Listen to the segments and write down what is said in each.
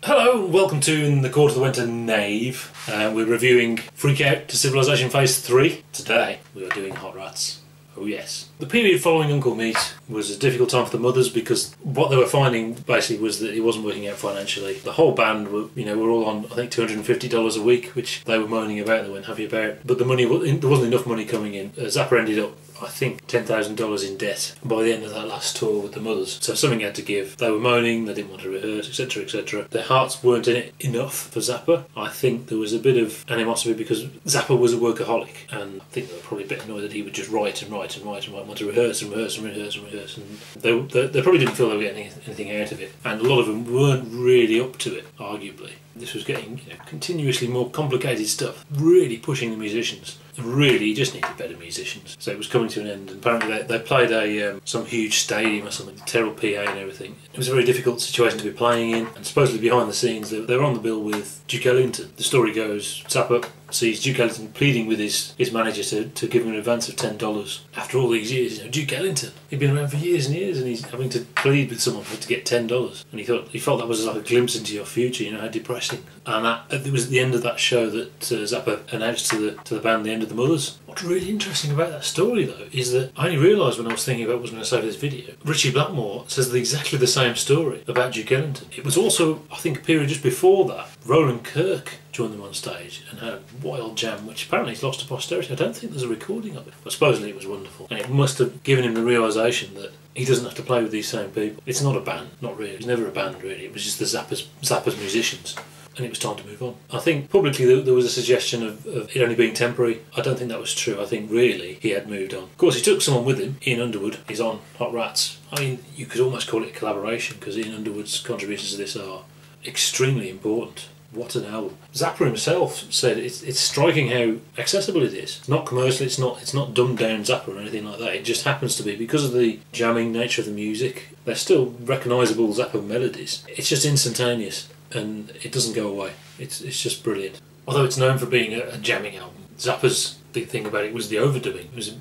Hello, welcome to In the Court of the Wenton Knave. We're reviewing Freak Out to Civilization Phase 3. Today we are doing Hot Rats. Oh yes. The period following Uncle Meat was a difficult time for the mothers because what they were finding basically was that it wasn't working out financially. The whole band were all on I think $250 a week, which they were moaning about, they weren't happy about. But there wasn't enough money coming in. Zappa ended up I think $10,000 in debt by the end of that last tour with the mothers. So something had to give. They were moaning, they didn't want to rehearse, etc, etc. Their hearts weren't in it enough for Zappa. I think there was a bit of animosity because Zappa was a workaholic, and I think they were probably a bit annoyed that he would just write and write and write and write, want to rehearse and rehearse and rehearse and rehearse, and they probably didn't feel they were getting anything out of it, and a lot of them weren't really up to it, arguably. This was getting continuously more complicated stuff, really pushing the musicians. Really, you just needed better musicians. So it was coming to an end, and apparently they played some huge stadium or something, terrible PA and everything. It was a very difficult situation to be playing in, and supposedly behind the scenes they were on the bill with Duke Ellington. The story goes, Zappa sees Duke Ellington pleading with his manager to give him an advance of $10. After all these years, Duke Ellington, he'd been around for years and years, and he's having to plead with someone to get $10. And he felt that was like a glimpse into your future, how depressing. And it was at the end of that show that Zappa announced to the band the end of the Mothers. What's really interesting about that story, though, is that I only realised when I was thinking about what I was going to say for this video, Ritchie Blackmore says exactly the same story about Duke Ellington. It was also, I think, a period just before that, Roland Kirk joined them on stage and had a wild jam, which apparently he's lost to posterity. I don't think there's a recording of it, but supposedly it was wonderful. And it must have given him the realisation that he doesn't have to play with these same people. It's not a band, not really. It was never a band, really. It was just the Zappa's musicians. And it was time to move on. I think publicly there was a suggestion of it only being temporary. I don't think that was true. I think really he had moved on. Of course, he took someone with him. Ian Underwood is on Hot Rats. I mean, you could almost call it a collaboration because Ian Underwood's contributions to this are extremely important. What an album. Zappa himself said it's striking how accessible it is. It's not commercial, it's not dumbed down Zappa or anything like that. It just happens to be, because of the jamming nature of the music, they're still recognisable Zappa melodies. It's just instantaneous and it doesn't go away. It's just brilliant. Although it's known for being a jamming album, Zappa's big thing about it was the overdubbing. It was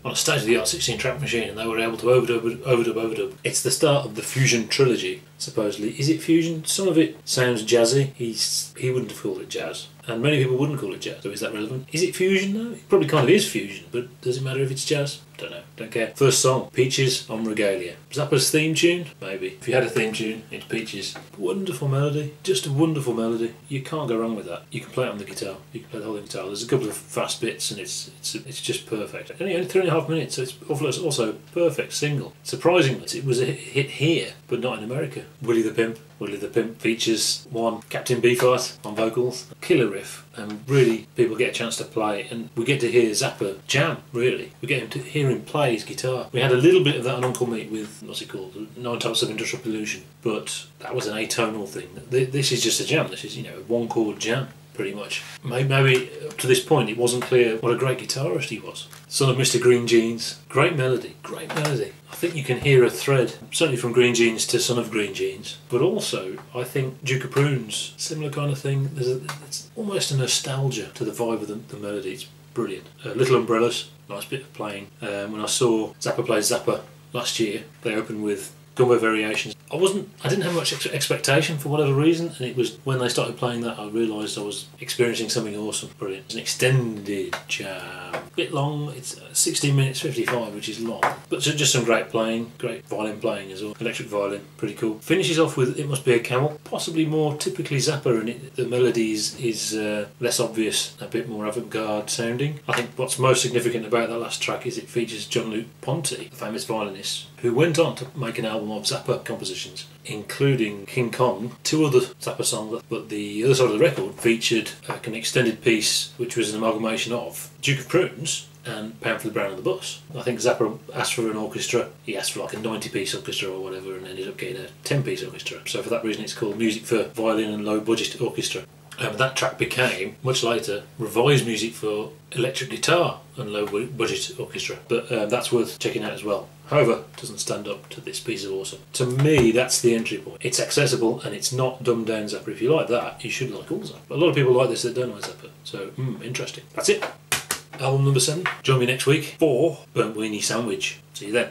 on a state-of-the-art 16-track machine, and they were able to overdub. It's the start of the Fusion trilogy, supposedly. Is it Fusion? Some of it sounds jazzy. He wouldn't have called it jazz, and many people wouldn't call it jazz. So is that relevant? Is it Fusion though? It probably kind of is Fusion, but does it matter if it's jazz? Don't know. Don't care. First song, Peaches, En Regalia. Zappa's theme tune? Maybe. If you had a theme tune, it's Peaches. Wonderful melody. Just a wonderful melody. You can't go wrong with that. You can play it on the guitar. You can play the whole guitar. There's a couple of fast bits and it's just perfect. Only 3.5 minutes, so it's also perfect single. Surprisingly, it was a hit here, but not in America. Willie The Pimp. Willie The Pimp features Captain Beefheart on vocals. Killer riff. And really, people get a chance to play, and we get to hear Zappa jam, really. We get to hear him play his guitar. We had a little bit of that on Uncle Meat with, what's it called, 9 Types of Industrial Pollution, but that was an atonal thing. This is just a jam. This is, a one-chord jam, pretty much. Maybe up to this point it wasn't clear what a great guitarist he was. Son of Mr. Green Jeans. Great melody, great melody. I think you can hear a thread, certainly from Green Jeans to Son of Green Jeans, but also I think Duke of Prunes, similar kind of thing. It's almost a nostalgia to the vibe of the melody. It's brilliant. Little Umbrellas, nice bit of playing. When I saw Zappa play Zappa last year, they opened with Gumbo Variations. I didn't have much expectation for whatever reason, and it was when they started playing that I realised I was experiencing something awesome, brilliant. It's an extended jam, a bit long. It's 16 minutes 55, which is long, but just some great playing, great violin playing as well. Electric violin, pretty cool. Finishes off with It Must Be A Camel, possibly more typically Zappa, and the melody is less obvious, a bit more avant-garde sounding. I think what's most significant about that last track is it features John-Luc Ponty, the famous violinist, who went on to make an album of Zappa compositions, including King Kong, 2 other Zappa songs, but the other side of the record featured an extended piece which was an amalgamation of Duke of Prunes and Pound for the Brown on the Bus. I think Zappa asked for an orchestra. He asked for like a 90-piece orchestra or whatever, and ended up getting a 10-piece orchestra. So for that reason it's called Music for Violin and Low Budget Orchestra. That track became, much later, revised music for electric guitar and low budget orchestra, but that's worth checking out as well. However, it doesn't stand up to this piece of awesome. To me, that's the entry point. It's accessible and it's not dumbed down Zappa. If you like that, you should like all Zappa. But a lot of people like this that don't like Zappa, so interesting. That's it. Album number 7. Join me next week for Burnt Weenie Sandwich. See you then.